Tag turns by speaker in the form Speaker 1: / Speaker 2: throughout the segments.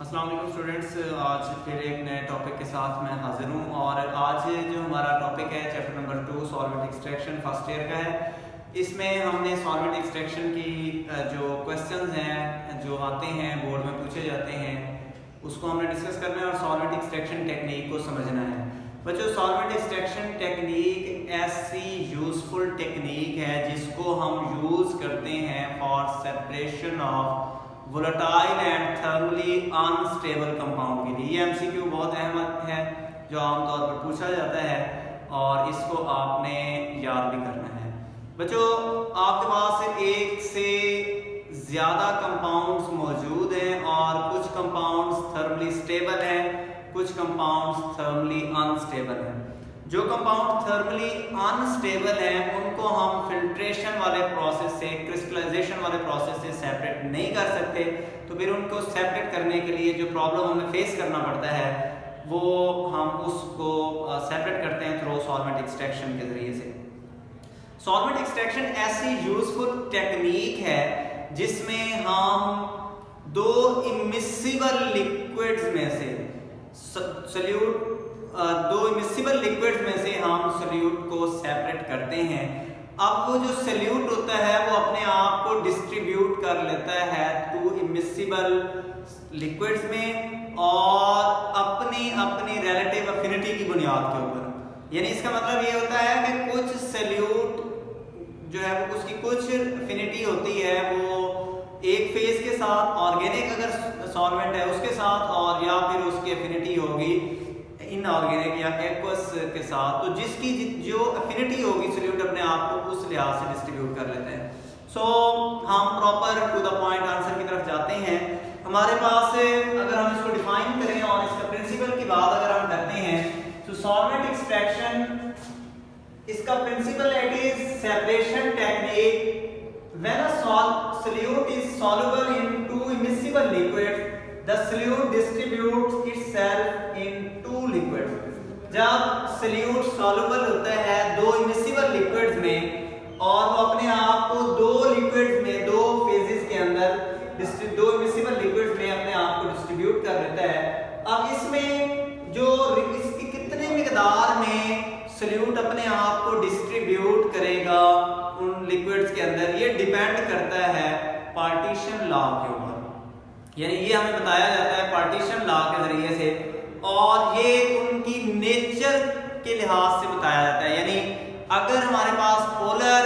Speaker 1: अस्सलाम वालेकुम स्टूडेंट्स, आज फिर एक नए टॉपिक के साथ मैं हाजिर हूँ। और आज जो हमारा टॉपिक है chapter number 2 solvent extraction first year का है। इसमें हमने सॉल्वेंट एक्सट्रैक्शन की जो क्वेश्चंस हैं जो आते हैं बोर्ड में पूछे जाते हैं उसको हमने डिस्कस करना है और सॉल्वेंट एक्सट्रैक्शन टेक्निक को समझना है। बच्चों, सॉल्वेंट एक्सट्रैक्शन टेक्निक ऐसी यूजफुल टेक्निक है जिसको हम यूज़ करते हैं for separation of volatile and thermally unstable compound के लिए। ये एमसीक्यू बहुत अहम है जो आमतौर पर पूछा जाता है और इसको आपने याद भी करना है। बच्चों, आपके पास एक से ज़्यादा कंपाउंड्स मौजूद हैं और कुछ कंपाउंड्स थर्मली स्टेबल हैं, कुछ कंपाउंड्स थर्मली अनस्टेबल हैं। जो कंपाउंड थर्मली अनस्टेबल हैं उनको हम फिल्ट्रेशन वाले प्रोसेस से, क्रिस्टलाइजेशन वाले प्रोसेस से सेपरेट नहीं कर सकते। तो फिर उनको सेपरेट करने के लिए जो प्रॉब्लम हमें फेस करना पड़ता है वो हम उसको सेपरेट करते हैं थ्रू सॉल्वेंट एक्सट्रैक्शन के जरिए से। सॉल्वेंट एक्सट्रैक्शन ऐसी यूजफुल टेक्निक है जिसमें हम दो इमिसिबल लिक्विड्स में से दो इमिसिबल लिक्विड्स में से हम सोल्यूट को सेपरेट करते हैं। अब वो जो सोल्यूट होता है वो अपने आप को डिस्ट्रीब्यूट कर लेता है टू इमिसिबल लिक्विड्स में और अपनी अपनी रिलेटिव एफिनिटी की बुनियाद के ऊपर। यानी इसका मतलब ये होता है कि कुछ सोल्यूट जो है वो उसकी कुछ एफिनिटी होती है वो एक फेज के साथ, ऑर्गेनिक अगर सॉल्वेंट है उसके साथ, और या फिर उसकी एफिनिटी होगी इनऑर्गेनिक या एक्वस के साथ। तो जिसकी जो एफिनिटी होगी सोल्यूट अपने आप को उस लिहाज से डिस्ट्रीब्यूट कर लेते हैं। सो हम proper to the point answer की तरफ जाते हैं। हमारे पास अगर हम इसको डिफाइन करें और इसका प्रिंसिपल की बात अगर हम करते हैं तो सॉल्वेंट एक्सट्रैक्शन, इसका principal it is separation technique when a solute is soluble in two immiscible liquids, the solute distributes itself in two liquids। जब solute soluble होता है दो immiscible liquids में और वो अपने आप को दो liquids में, दो phases के अंदर दो immiscible liquids में अपने आप को distribute कर लेता है। अब इसमें जो इसकी कितने मिकदार में सोल्यूट अपने आप को डिस्ट्रीब्यूट करेगा उन लिक्विड्स के अंदर, ये डिपेंड करता है पार्टीशन लॉ के ऊपर। यानी ये हमें बताया जाता है पार्टीशन लॉ के जरिए से और ये उनकी नेचर के लिहाज से बताया जाता है। यानी अगर हमारे पास पोलर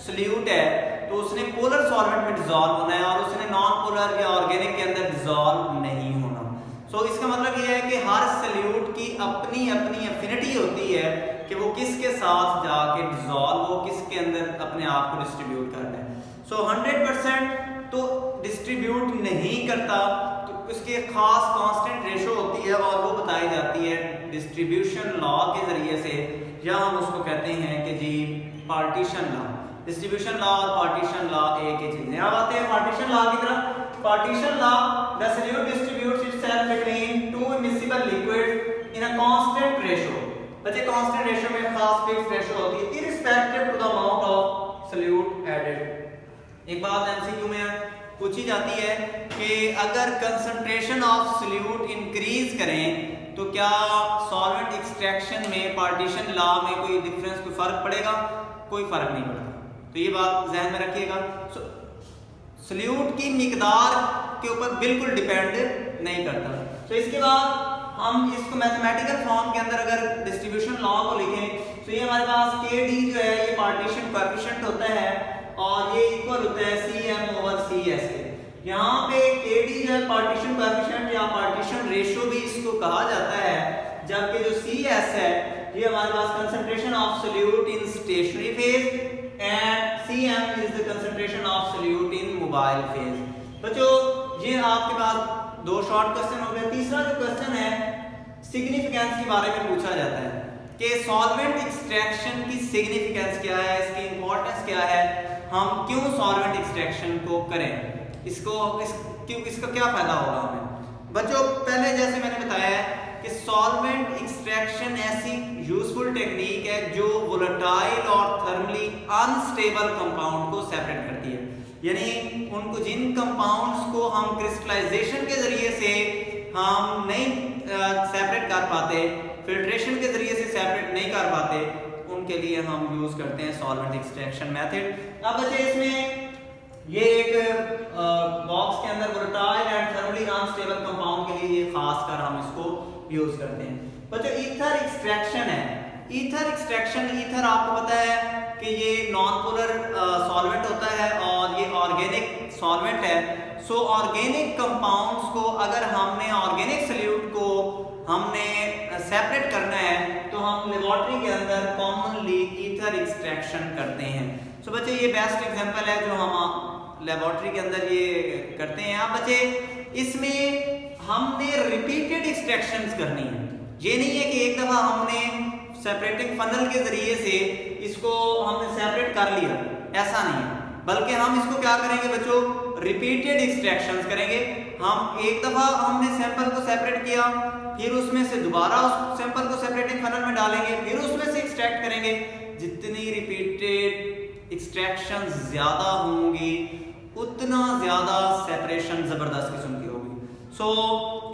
Speaker 1: सोल्यूट है तो उसने पोलर सॉल्वेंट में डिसॉल्व होना है और उसने नॉन पोलर या ऑर्गेनिक के अंदर डिसॉल्व नहीं होना। सो इसका मतलब ये है कि हर सोल्यूट की अपनी अपनी एफिनिटी होती है कि वो किसके साथ जाके डिसॉल्व हो, किसके अंदर अपने आप को डिस्ट्रीब्यूट करना है। सो 100% तो डिस्ट्रीब्यूट नहीं करता, तो इसकी खास कांस्टेंट रेशो होती है और वो बताई जाती है डिस्ट्रीब्यूशन लॉ के जरिए से, या हम उसको कहते हैं कि जी पार्टीशन लॉ। डिस्ट्रीब्यूशन लॉ और पार्टीशन लॉ एक ही चीज है। अब आते हैं पार्टीशन लॉ की तरफ। Partition law, the solute distributes itself between two immiscible liquids in a constant ratio. बच्चे, कांस्टेंट रेशो में खास फिक्स्ड रेशो होती है irrespective to the amount of solute added. एक बात एमसीक्यू में पूछी जाती है कि अगर कंसंट्रेशन ऑफ सोल्यूट इंक्रीज करें तो क्या सॉल्वेंट एक्सट्रैक्शन में पार्टीशन लॉ में कोई डिफरेंस, कोई फर्क पड़ेगा? कोई फर्क नहीं पड़ता। तो ये बात ध्यान में रखिएगा। सोल्यूट की मिकदार के ऊपर बिल्कुल डिपेंड नहीं करता। तो इसके बाद हम इसको मैथमेटिकल फॉर्म के अंदर अगर डिस्ट्रीब्यूशन लॉ को लिखें तो ये हमारे पास KD जो है ये पार्टीशन कोएफिशिएंट होता है और ये इक्वल होता है CM/CS के। यहाँ पे KD जो है पार्टीशन कोएफिशिएंट या पार्टीशन रेशो भी इसको कहा जाता है, जबकि जो CS है ये हमारे पास concentration of solute in stationary phase and CM is the concentration of solute in mobile phase. बच्चों, ये आपके पास दो शॉर्ट क्वेश्चन हो गए। तीसरा जो क्वेश्चन है सिग्निफिकेंस के बारे में पूछा जाता है कि सॉल्वेंट एक्सट्रैक्शन की सिग्निफिकेंस क्या है, इसकी इंपॉर्टेंस क्या है, हम क्यों सॉल्वेंट एक्सट्रैक्शन को करें, इसका क्या फायदा होगा हमें। बच्चों, पहले जैसे मैंने बताया है कि सॉल्वेंट एक्सट्रैक्शन ऐसी यूजफुल टेक्निक है जो वोलेटाइल और थर्मली अनस्टेबल कंपाउंड को सेपरेट करती है। यानी उनको जिन कंपाउंड्स को हम क्रिस्टलाइजेशन के जरिए से हम नहीं सेपरेट कर पाते, फिल्ट्रेशन के जरिए से सेपरेट नहीं कर पाते, उनके लिए हम यूज करते हैं सॉल्वेंट एक्सट्रैक्शन मेथड। अब बच्चे इसमें ये एक बॉक्स के अंदर volatile and thermally unstable compound के लिए खासकर हम इसको यूज करते हैं। बच्चों ईथर एक्सट्रैक्शन है, ईथर एक्सट्रैक्शन, ईथर आपको पता है कि ये नॉन पोलर सॉल्वेंट होता है और ये ऑर्गेनिक सॉल्वेंट है। सो ऑर्गेनिक कंपाउंड्स को अगर हमने ऑर्गेनिक सॉल्यूट को हमने सेपरेट करना है तो हम लेबोरेटरी के अंदर कॉमनली ईथर एक्सट्रैक्शन करते हैं। सो बच्चे ये बेस्ट एग्जांपल है जो हम लेबोरेटरी के अंदर ये करते हैं। अब बच्चे इसमें हमने रिपीटेड एक्सट्रैक्शंस करनी है, ये नहीं है कि एक दफा हमने सेपरेटिंग फनल के जरिए से इसको हमने सेपरेट कर लिया, ऐसा नहीं है, बल्कि हम इसको क्या करेंगे बच्चों, रिपीटेड एक्सट्रैक्शंस करेंगे। हम एक दफा हमने सैंपल को सेपरेट किया, फिर उसमें से दोबारा उस सैंपल को सेपरेटिंग फनल में डालेंगे, फिर उसमें से एक्सट्रैक्ट करेंगे। जितनी रिपीटेड एक्सट्रैक्शंस ज्यादा होंगी उतना ज्यादा सेपरेशन जबरदस्त किस्म की होगी। सो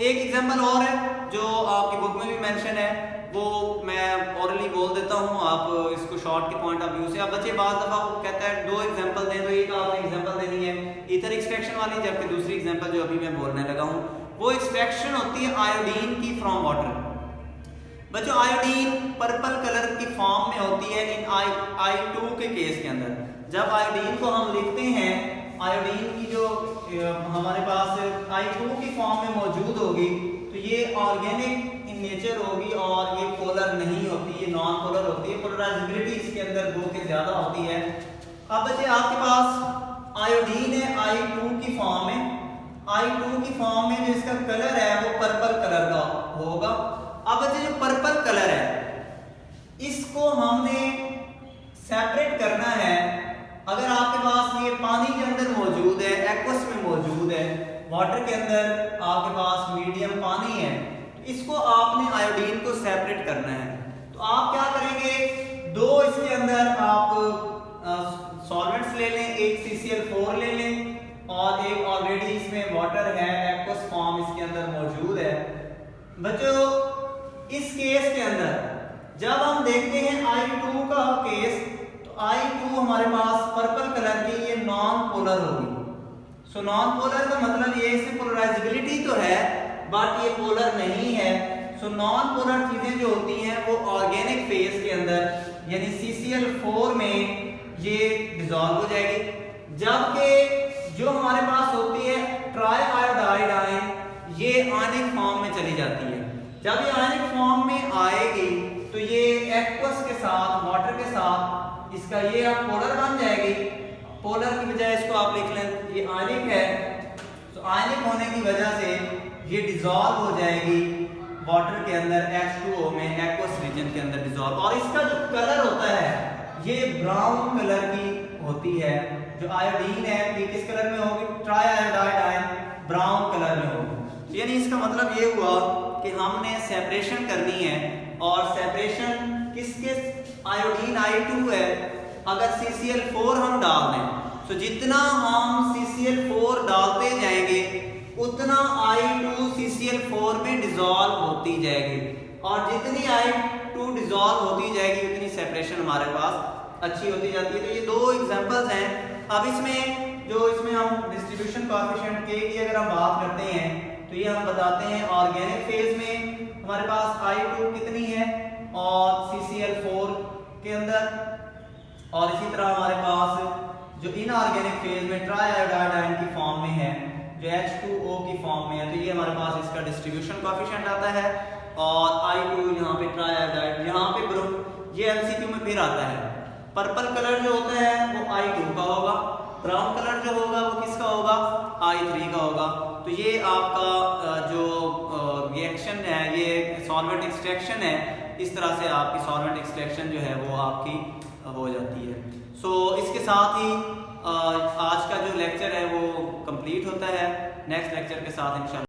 Speaker 1: एक एग्जांपल और है जो आपकी बुक में भी मेंशन है, वो मैं ऑरली बोल देता हूँ, आप इसको शॉर्ट के पॉइंट ऑफ व्यू से। अब बच्चे बात दफा वो कहता है दो एग्जांपल दें, तो एक आपने एग्जांपल देनी है ईथर एक्सट्रैक्शन वाली, जबकि दूसरी एग्जांपल जो अभी मैं बोलने लगा हूँ वो एक्सट्रैक्शन होती है आयोडीन की फ्रॉम वाटर। बच्चों आयोडीन पर्पल कलर की फॉर्म में होती है इन I2 के केस के अंदर। जब आयोडीन को हम लिखते हैं, आयोडीन की जो हमारे पास I2 की फॉर्म में मौजूद होगी तो ये ऑर्गेनिक इन नेचर होगी और ये पोलर नहीं होती, ये नॉन पोलर होती है। पोलराइजेबिलिटी इसके अंदर 2 के ज्यादा होती है। अब बच्चे आपके पास आयोडीन है I2 की फॉर्म में, I2 की फॉर्म में जो इसका कलर है वो पर्पल कलर का होगा। अब बच्चे जो पर्पल कलर है इसको हमने सेपरेट करना है। अगर आपके पास ये पानी के अंदर मौजूद है, एक्वस में मौजूद है, वाटर के अंदर आपके पास मीडियम पानी है, तो इसको आपने आयोडीन को सेपरेट करना है। तो आप क्या करेंगे, दो इसके अंदर आप सॉल्वेंट्स ले लें, एक CCl4 ले लें और एक ऑलरेडी इसमें वाटर है, एक्वस फॉर्म इसके अंदर मौजूद है। बच्चों इस केस के अंदर जब हम देखते हैं I2 का केस, तो I2 हमारे पास पर्पल कलर की ये नॉन पोलर होगी। सो नॉन पोलर का मतलब ये इसमें पोलराइजेबिलिटी तो है बट ये पोलर नहीं है। सो नॉन पोलर चीजें जो होती हैं वो ऑर्गेनिक फेज के अंदर यानी CCl4 में ये डिसॉल्व हो जाएगी, जबकि जो हमारे पास होती है ट्राई आयोडाइड आयन ये आयनिक फॉर्म में चली जाती है। जब ये आयनिक फॉर्म में आएगी तो ये एक्वस के साथ, वाटर के साथ इसका ये अब पोलर बन जाएगी। पोलर की बजाय इसको आप लिख लें ये आयनिक है, तो आयनिक होने की वजह से ये डिसॉल्व हो जाएगी वाटर के अंदर H2O में, एक्वस रीजन के अंदर डिसॉल्व। और इसका जो कलर होता है ये ब्राउन कलर की होती है। जो आयोडीन है ये किस कलर में होगी, try iodide ion brown colour में होगी। यानी इसका मतलब ये हुआ कि हमने सेपरेशन करनी है और सेपरेशन किसके, आयोडीन I2 है, अगर CCl4 हम डाल दें तो जितना हम CCl4 डालते जाएंगे उतना I2 CCl4 में डिसॉल्व होती जाएगी, और जितनी I2 डिसॉल्व होती जाएगी उतनी सेपरेशन हमारे पास अच्छी होती जाती है। तो ये दो एग्जांपल्स हैं। अब इसमें हम डिस्ट्रीब्यूशन कोएफिशिएंट K की अगर हम बात करते हैं तो ये हम बताते हैं ऑर्गेनिक फेज में हमारे पास I2 कितनी है और CCl4 के अंदर, और इसी तरह हमारे पास जो इनऑर्गेनिक फेज में ट्राई आयोडाइड आयन की फॉर्म में है, जो H2O की फॉर्म में है, तो ये हमारे पास इसका डिस्ट्रीब्यूशन कोएफिशिएंट आता है। और I2 यहाँ पे ट्राई आयोडाइड, यहाँ पे ये MCQ में फिर आता है। पर्पल कलर जो होता है वो I2 का होगा, ब्राउन कलर जो होगा वो किसका होगा, I3 का होगा। तो ये आपका जो रिएक्शन है, ये सॉल्वेंट एक्सट्रैक्शन है, इस तरह से आपकी सॉल्वेंट एक्सट्रैक्शन जो है वो आपकी हो जाती है। सो इसके साथ ही आज का जो लेक्चर है वो कंप्लीट होता है। नेक्स्ट लेक्चर के साथ इंशाल्लाह